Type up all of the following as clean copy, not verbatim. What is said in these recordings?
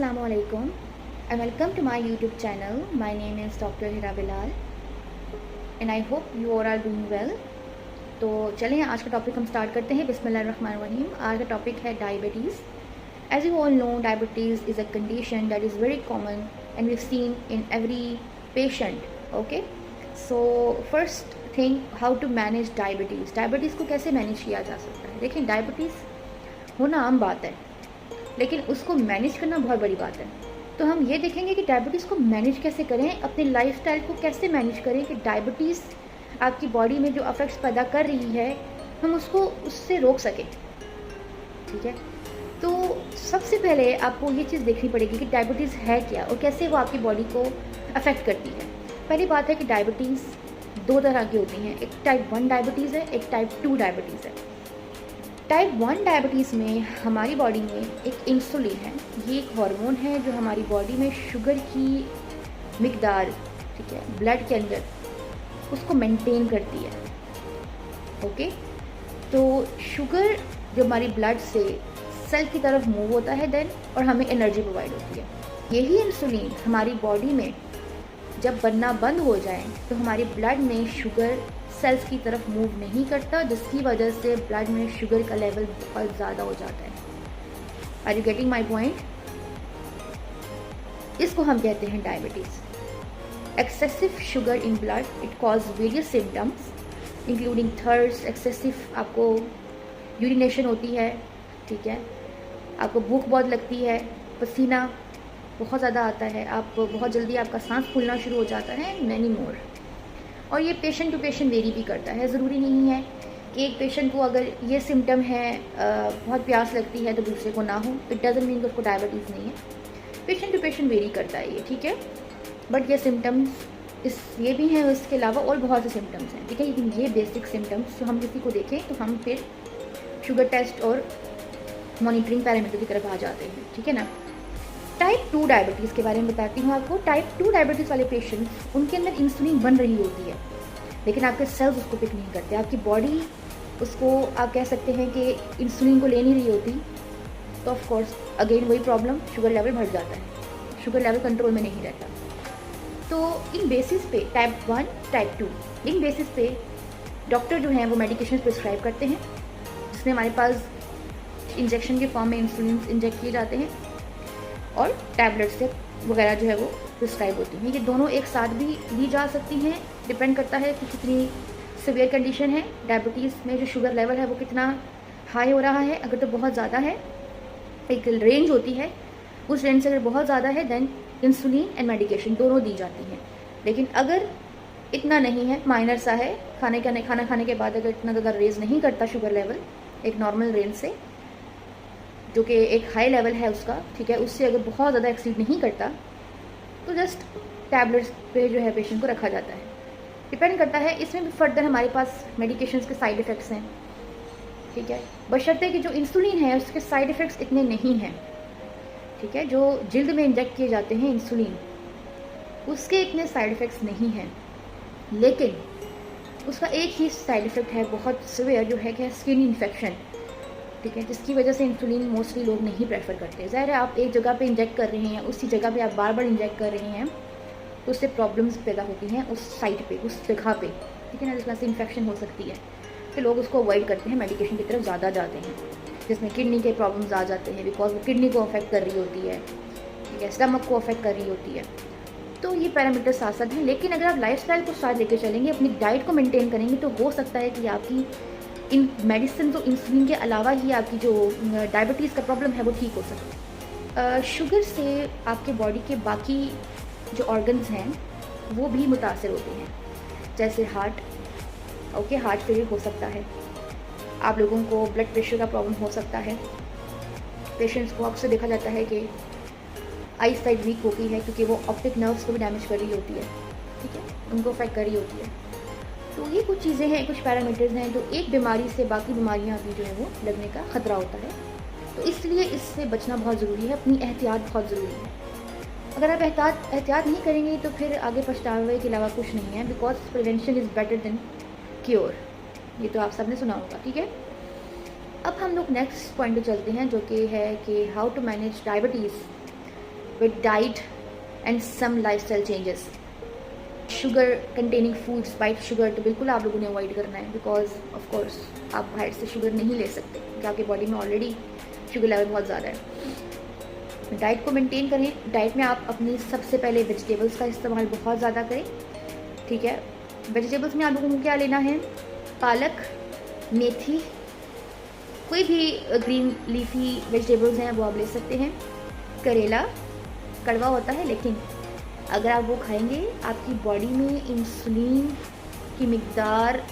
Assalamualaikum and welcome to my YouTube channel. My name is Dr. Hira Bilal and I hope you all are doing well. तो चलें आज का topic हम start करते हैं। बिस्मिल्लाहिर्रहमानिर्रहीम। आज का टॉपिक है diabetes. As you all know, diabetes is a condition that is very common and we've seen in every patient. Okay, so first thing, how to manage diabetes. Diabetes को कैसे manage किया जा सकता है? देखिए, डायबिटीज़ होना आम बात है, लेकिन उसको मैनेज करना बहुत बड़ी बात है। तो हम ये देखेंगे कि डायबिटीज़ को मैनेज कैसे करें, अपने लाइफस्टाइल को कैसे मैनेज करें कि डायबिटीज़ आपकी बॉडी में जो अफेक्ट्स पैदा कर रही है हम उसको उससे रोक सकें। ठीक है, तो सबसे पहले आपको ये चीज़ देखनी पड़ेगी कि डायबिटीज़ है क्या और कैसे वो आपकी बॉडी को अफेक्ट करती है। पहली बात है कि डायबिटीज़ दो तरह की होती हैं, एक टाइप 1 डायबिटीज़ है, एक टाइप 2 डायबिटीज़ है। टाइप 1 डायबिटीज़ में हमारी बॉडी में एक इंसुलिन है, ये एक हार्मोन है जो हमारी बॉडी में शुगर की मिकदार, ठीक है, ब्लड के अंदर उसको मेंटेन करती है। ओके, तो शुगर जो हमारी ब्लड से सेल की तरफ मूव होता है देन, और हमें एनर्जी प्रोवाइड होती है। यही इंसुलिन हमारी बॉडी में जब बनना बंद हो जाए तो हमारी ब्लड में शुगर सेल्स की तरफ मूव नहीं करता, जिसकी वजह से ब्लड में शुगर का लेवल बहुत ज़्यादा हो जाता है। Are you getting my point? इसको हम कहते हैं diabetes. Excessive sugar in blood, it cause various symptoms including thirst, excessive आपको यूरिनेशन होती है, ठीक है, आपको भूख बहुत लगती है, पसीना बहुत ज़्यादा आता है, आप बहुत जल्दी आपका सांस फूलना शुरू हो जाता है, मैनी मोर। और ये पेशेंट टू पेशेंट वेरी भी करता है। ज़रूरी नहीं है कि एक पेशेंट को अगर ये सिम्टम है, बहुत प्यास लगती है, तो दूसरे को ना हो। इट डजंट मीन कि उसको डायबिटीज़ नहीं है। पेशेंट टू पेशेंट वेरी करता है ये, ठीक है, बट ये सिम्टम्स ये भी हैं, इसके अलावा और बहुत से सिम्टम्स हैं, ठीक है, लेकिन ये बेसिक सिम्टम्स जो हम किसी को देखें तो हम फिर शुगर टेस्ट और मॉनिटरिंग पैरामीटर की तरफ आ जाते हैं, ठीक है ना। टाइप 2 डायबिटीज़ के बारे में बताती हूँ आपको। टाइप 2 डायबिटीज़ वाले पेशेंट्स, उनके अंदर इंसुलिन बन रही होती है, लेकिन आपके सेल्स उसको पिक नहीं करते। आपकी बॉडी उसको, आप कह सकते हैं कि इंसुलिन को ले नहीं रही होती, तो ऑफ कोर्स अगेन वही प्रॉब्लम, शुगर लेवल बढ़ जाता है, शुगर लेवल कंट्रोल में नहीं रहता। तो इन बेसिस पे टाइप 1, टाइप 2, इन बेसिस पे डॉक्टर जो हैं वो मेडिकेशन प्रिस्क्राइब करते हैं, जिसमें हमारे पास इंजेक्शन के फॉर्म में इंसुलिन इंजेक्ट किए जाते हैं और टैबलेट से वगैरह जो है वो प्रिस्क्राइब होती हैं। ये दोनों एक साथ भी ली जा सकती हैं, डिपेंड करता है कि कितनी सीवियर कंडीशन है, डायबिटीज़ में जो शुगर लेवल है वो कितना हाई हो रहा है। अगर तो बहुत ज़्यादा है, एक रेंज होती है, उस रेंज से अगर बहुत ज़्यादा है देन इंसुलिन एंड मेडिकेशन दोनों दी जाती हैं। लेकिन अगर इतना नहीं है, माइनर सा है, खाना खाने के बाद अगर इतना ज़्यादा रेज नहीं करता शुगर लेवल एक नॉर्मल रेंज से, जो कि एक हाई लेवल है उसका, ठीक है, उससे अगर बहुत ज़्यादा एक्सीड नहीं करता तो जस्ट टैबलेट्स पे जो है पेशेंट को रखा जाता है। डिपेंड करता है, इसमें भी फर्दर हमारे पास मेडिकेशंस के साइड इफ़ेक्ट्स हैं, ठीक है, बशर्ते कि जो इंसुलिन है उसके साइड इफ़ेक्ट्स इतने नहीं हैं, ठीक है, जो जल्द में इंजेक्ट किए जाते हैं इंसुलिन, उसके इतने साइड इफ़ेक्ट्स नहीं हैं, लेकिन उसका एक ही साइड इफ़ेक्ट है बहुत सीवियर, जो है कि स्किन इन्फेक्शन, ठीक है, जिसकी वजह से इंसुलिन मोस्टली लोग नहीं प्रेफर करते। ज़ाहिर है, आप एक जगह पे इंजेक्ट कर रहे हैं, उसी जगह पे आप बार बार इंजेक्ट कर रहे हैं, तो उससे प्रॉब्लम्स पैदा होती हैं उस साइट पे, उस जगह पे, ठीक है ना, जिस वजह से इन्फेक्शन हो सकती है। तो लोग उसको अवॉइड करते हैं, मेडिकेशन की तरफ ज़्यादा जाते हैं, जिसमें किडनी के प्रॉब्लम्स आ जाते हैं, बिकॉज वो किडनी को अफेक्ट कर रही होती है, ठीक है, स्टमक को अफेक्ट कर रही होती है। तो ये पैरामीटर साथ साथ हैं, लेकिन अगर आप लाइफस्टाइल को साथ लेकर चलेंगे, अपनी डाइट को मेंटेन करेंगे, तो हो सकता है कि आपकी इन मेडिसिन तो इंसुलिन के अलावा ही आपकी जो डायबिटीज़ का प्रॉब्लम है वो ठीक हो सके। शुगर से आपके बॉडी के बाकी जो ऑर्गन्स हैं वो भी मुतासर होते हैं, जैसे हार्ट, ओके, हार्ट फेलियर हो सकता है, आप लोगों को ब्लड प्रेशर का प्रॉब्लम हो सकता है। पेशेंट्स को अक्सर देखा जाता है कि आई साइड वीक हो गई है क्योंकि वो ऑप्टिक नर्व्स को भी डैमेज कर रही होती है, ठीक है, उनको अफेक्ट कर रही होती है। तो ये कुछ चीज़ें हैं, कुछ पैरामीटर्स हैं, तो एक बीमारी से बाकी बीमारियां भी जो है वो लगने का ख़तरा होता है। तो इसलिए इससे बचना बहुत ज़रूरी है, अपनी एहतियात बहुत ज़रूरी है। अगर आप एहतियात नहीं करेंगे तो फिर आगे पछतावे के अलावा कुछ नहीं है, because prevention is better than cure. ये तो आप सब ने सुना होगा, ठीक है। अब हम लोग नेक्स्ट पॉइंट पे चलते हैं, जो कि है कि how to manage diabetes with diet and some lifestyle changes. Sugar containing foods, white sugar तो बिल्कुल आप लोगों ने अवॉइड करना है, बिकॉज ऑफ कोर्स आप बाहर से शुगर नहीं ले सकते क्योंकि आपकी बॉडी में ऑलरेडी शुगर लेवल बहुत ज़्यादा है। डाइट को मेंटेन करें। डाइट में आप अपनी सबसे पहले वेजिटेबल्स का इस्तेमाल बहुत ज़्यादा करें, ठीक है। वेजिटेबल्स में आप लोगों को क्या लेना है, पालक, मेथी, कोई भी ग्रीन लीफी वेजिटेबल्स हैं वो आप ले सकते हैं। करेला कड़वा होता है, लेकिन अगर आप वो खाएंगे आपकी बॉडी में इंसुलिन की मिकदार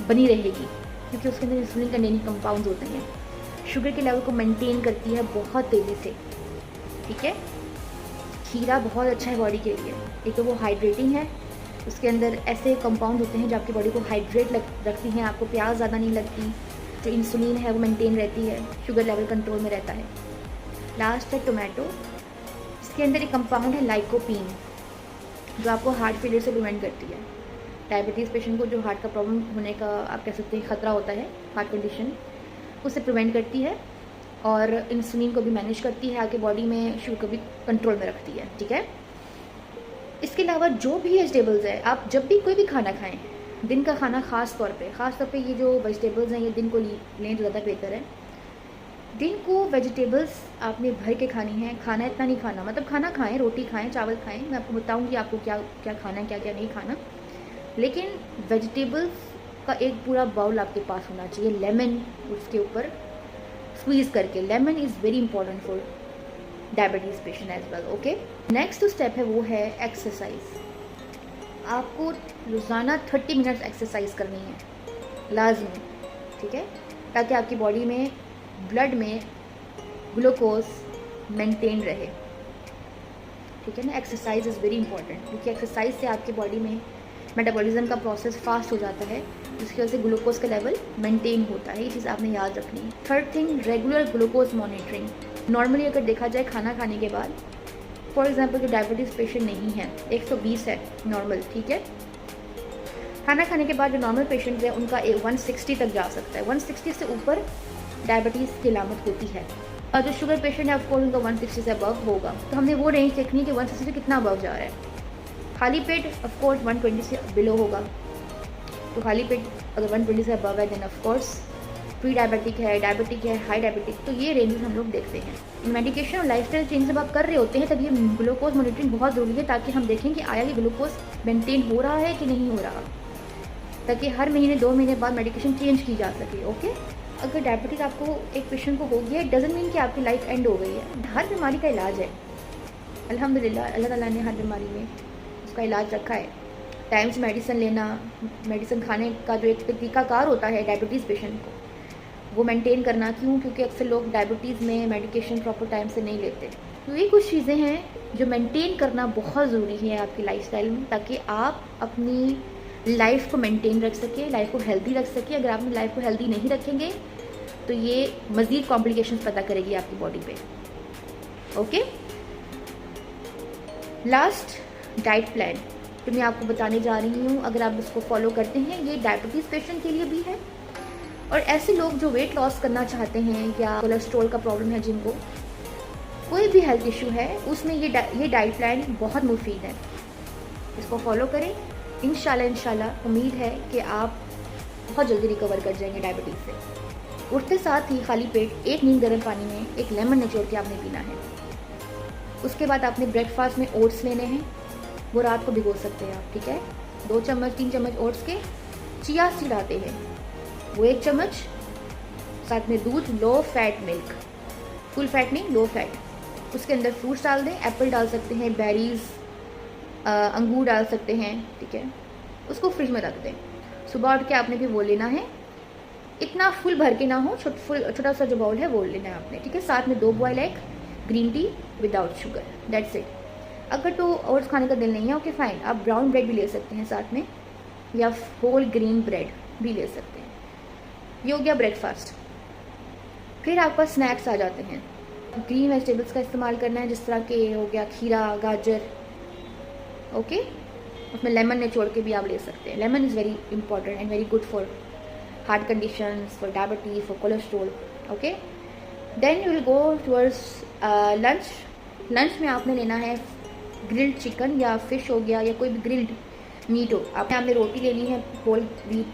बनी रहेगी, क्योंकि उसके अंदर इंसुलिन कंटेनिंग कंपाउंड्स होते हैं। शुगर के लेवल को मेंटेन करती है बहुत तेज़ी से, ठीक है। खीरा बहुत अच्छा है बॉडी के लिए। एक तो वो हाइड्रेटिंग है, उसके अंदर ऐसे कंपाउंड होते हैं जो आपकी बॉडी को हाइड्रेट रखती हैं, आपको प्यास ज़्यादा नहीं लगती, जो इंसुलिन है वो मेंटेन रहती है, शुगर लेवल कंट्रोल में रहता है। लास्ट है टोमेटो, इसके अंदर एक कंपाउंड है लाइकोपीन, जो आपको हार्ट फेलियर से प्रिवेंट करती है। डायबिटीज़ पेशेंट को जो हार्ट का प्रॉब्लम होने का आप कह सकते हैं खतरा होता है, हार्ट कंडीशन, उससे प्रिवेंट करती है और इंसुलिन को भी मैनेज करती है, आपके बॉडी में शुगर को भी कंट्रोल में रखती है, ठीक है। इसके अलावा जो भी वेजिटेबल्स है, आप जब भी कोई भी खाना खाएं, दिन का खाना ख़ास तौर पे ये जो वेजिटेबल्स हैं ये दिन को लें तो ज़्यादा बेहतर है। दिन को वेजिटेबल्स आपने भर के खानी है, खाना इतना नहीं खाना, मतलब खाना खाएं, रोटी खाएं, चावल खाएं, मैं आपको बताऊंगी आपको क्या क्या खाना है, क्या क्या नहीं खाना, लेकिन वेजिटेबल्स का एक पूरा बाउल आपके पास होना चाहिए, लेमन उसके ऊपर स्क्वीज़ करके। Lemon is very important for diabetes patient as well, okay. Next step है वो है एक्सरसाइज। आपको रोज़ाना 30 मिनट्स एक्सरसाइज करनी है लाजमी, ठीक है, ताकि आपकी बॉडी में ब्लड में ग्लूकोज मेंटेन रहे, ठीक है ना। एक्सरसाइज इज़ वेरी इंपॉर्टेंट, क्योंकि एक्सरसाइज से आपकी बॉडी में मेटाबॉलिज्म का प्रोसेस फास्ट हो जाता है, जिसकी वजह से ग्लूकोज का लेवल मेंटेन होता है। ये चीज़ आपने याद रखनी है। Third thing, regular glucose monitoring. Normally अगर देखा जाए खाना खाने के बाद, फॉर एग्जांपल जो डायबिटीज़ पेशेंट नहीं है, 120 है नॉर्मल, ठीक है, खाना खाने के बाद जो नॉर्मल पेशेंट है उनका 160 तक जा सकता है। 160 से ऊपर डायबिटीज़ की अलामत होती है, और जो शुगर पेशेंट है ऑफकोर्स उनका 160 से अबव होगा। तो हमने वो रेंज देखनी है कि 160 से कितना अबव जा रहा है। खाली पेट ऑफकोर्स 120 से बिलो होगा, तो खाली पेट अगर 120 से अबव है देन ऑफकोर्स प्री डायबिटिक है, डायबिटिक है, हाई डायबिटिक, तो ये रेंजेस हम लोग देखते हैं। मेडिकेशन और लाइफस्टाइल चेंज जब आप कर रहे होते हैं तब ये ग्लूकोज मॉनिटरिंग बहुत ज़रूरी है, ताकि हम देखें कि आया ये ग्लूकोज मेंटेन हो रहा है कि नहीं हो रहा, ताकि हर महीने 2 महीने बाद मेडिकेशन चेंज की जा सके, ओके। अगर डायबिटीज़ आपको एक पेशेंट को हो गया, डजंट मीन कि आपकी लाइफ एंड हो गई है। हर बीमारी का इलाज है, अल्हम्दुलिल्लाह, अल्लाह ताला ने हर बीमारी में उसका इलाज रखा है। टाइम से मेडिसिन लेना, मेडिसिन खाने का जो एक तरीकाकार होता है डायबिटीज़ पेशेंट को, वो मेंटेन करना। क्यों? क्योंकि अक्सर लोग डायबिटीज़ में मेडिकेशन प्रॉपर टाइम से नहीं लेते। तो ये कुछ चीज़ें हैं जो मेंटेन करना बहुत ज़रूरी है आपकी लाइफस्टाइल में, ताकि आप अपनी लाइफ को मेंटेन रख सकें, लाइफ को हेल्दी रख सकें। अगर आप लाइफ को हेल्दी नहीं रखेंगे तो ये मज़ीद कॉम्प्लिकेशंस पैदा करेगी आपकी बॉडी पे, ओके। लास्ट, डाइट प्लान तो मैं आपको बताने जा रही हूँ। अगर आप इसको फॉलो करते हैं, ये डायबिटीज़ पेशेंट के लिए भी है, और ऐसे लोग जो वेट लॉस करना चाहते हैं या कोलेस्ट्रॉल का प्रॉब्लम है, जिनको कोई भी हेल्थ इशू है, उसमें ये डाइट प्लान बहुत मुफीद है। इसको फॉलो करें, इंशाल्लाह उम्मीद है कि आप बहुत जल्दी रिकवर कर जाएंगे डायबिटीज़ से। उठते साथ ही खाली पेट 1 नींद गर्म पानी में 1 लेमन निचोड़ के आपने पीना है। उसके बाद आपने ब्रेकफास्ट में ओट्स लेने हैं, वो रात को भिगो सकते हैं आप, ठीक है। 2 चम्मच 3 चम्मच ओट्स के। चिया सीड आते हैं, वो 1 चम्मच, साथ में दूध, low fat milk, full fat नहीं, लो फैट। उसके अंदर फ्रूट्स डाल दें, एप्पल डाल सकते हैं, बेरीज, अंगूर डाल सकते हैं, ठीक है। उसको फ्रिज में रख दें। सुबह उठ के आपने भी वो लेना है, इतना फुल भर के ना हो, छोटा सा जो बाउल है वो लेना है आपने, ठीक है। साथ में 2 boil egg, green tea without sugar, that's it. अगर तो ओट्स खाने का दिल नहीं है, ओके फाइन, आप ब्राउन ब्रेड भी ले सकते हैं साथ में, या होल ग्रीन ब्रेड भी ले सकते हैं। ये हो गया ब्रेकफास्ट। फिर आपके पास स्नैक्स आ जाते हैं। ग्रीन वेजिटेबल्स का इस्तेमाल करना है, जिस तरह के हो गया खीरा, गाजर, ओके। उसमें लेमन निचोड़ के भी आप ले सकते हैं। Lemon is very important and very good for heart conditions, for diabetes, for cholesterol, okay. Then you will go towards lunch. Lunch में आपने लेना है ग्रिल्ड चिकन या फिश हो गया या कोई भी ग्रिल्ड मीट हो। आपने रोटी लेनी है होल व्हीट,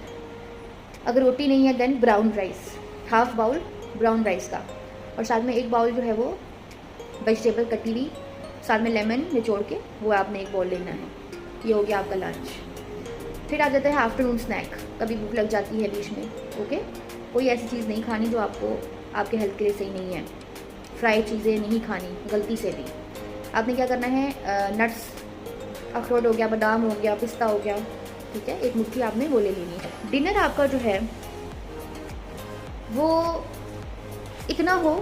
अगर रोटी नहीं है then brown rice, half bowl brown rice का, और साथ में एक बाउल जो है वो वेजिटेबल कटी हुई, साथ में लेमन निचोड़ के वो आपने एक बाउल लेना है। ये हो गया आपका लंच। फिर आ जाता है आफ्टरनून स्नैक, कभी भूख लग जाती है बीच में, ओके। कोई ऐसी चीज़ नहीं खानी जो आपको आपके हेल्थ के लिए सही नहीं है। फ्राइड चीज़ें नहीं खानी गलती से भी। आपने क्या करना है, नट्स, अखरोट हो गया, बादाम हो गया, पिस्ता हो गया, ठीक है, एक मुट्ठी आपने वो ले लेनी है। डिनर आपका जो है वो इतना हो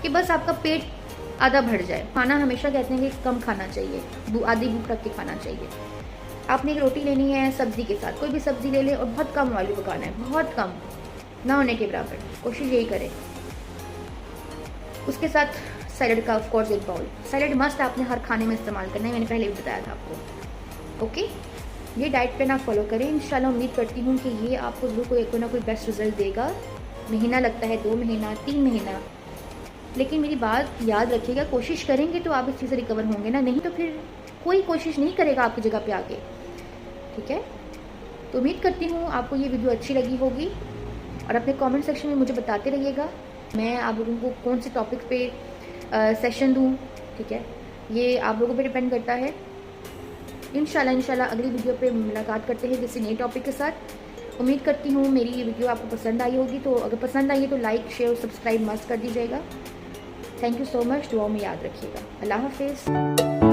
कि बस आपका पेट आधा भर जाए। खाना हमेशा कहते हैं कि कम खाना चाहिए, आधी भूख रख के खाना चाहिए। आपने एक रोटी लेनी है सब्ज़ी के साथ, कोई भी सब्ज़ी ले लें और बहुत कम ऑयल पकाना है, बहुत कम, ना होने के बराबर, कोशिश यही करें। उसके साथ सैलड का ऑफ कोर्स एक बाउल। सैलड मस्ट आपने हर खाने में इस्तेमाल करना है, मैंने पहले भी बताया था आपको, ओके। ये डाइट प्लान आप फॉलो करें, इंशाल्लाह उम्मीद करती हूँ कि ये आपको ज़रूर कोई ना कोई बेस्ट रिजल्ट देगा। महीना लगता है, 2 महीना, 3 महीना, लेकिन मेरी बात याद रखिएगा, कोशिश करेंगे तो आप इस चीज़ से रिकवर होंगे ना, नहीं तो फिर कोई कोशिश नहीं करेगा आपकी जगह पे आके, ठीक है। तो उम्मीद करती हूँ आपको ये वीडियो अच्छी लगी होगी और अपने कमेंट सेक्शन में मुझे बताते रहिएगा मैं आप लोगों को कौन से टॉपिक पे सेशन दूँ, ठीक है। ये आप लोगों पे डिपेंड करता है। इंशाल्लाह अगली वीडियो पे मुलाकात करते हैं किसी नए टॉपिक के साथ। उम्मीद करती हूँ मेरी ये वीडियो आपको पसंद आई होगी, तो अगर पसंद आई है तो लाइक शेयर और सब्सक्राइब मस्ट कर दीजिएगा। थैंक यू सो मच, दुआ में याद रखिएगा। अल्लाह हाफिज़।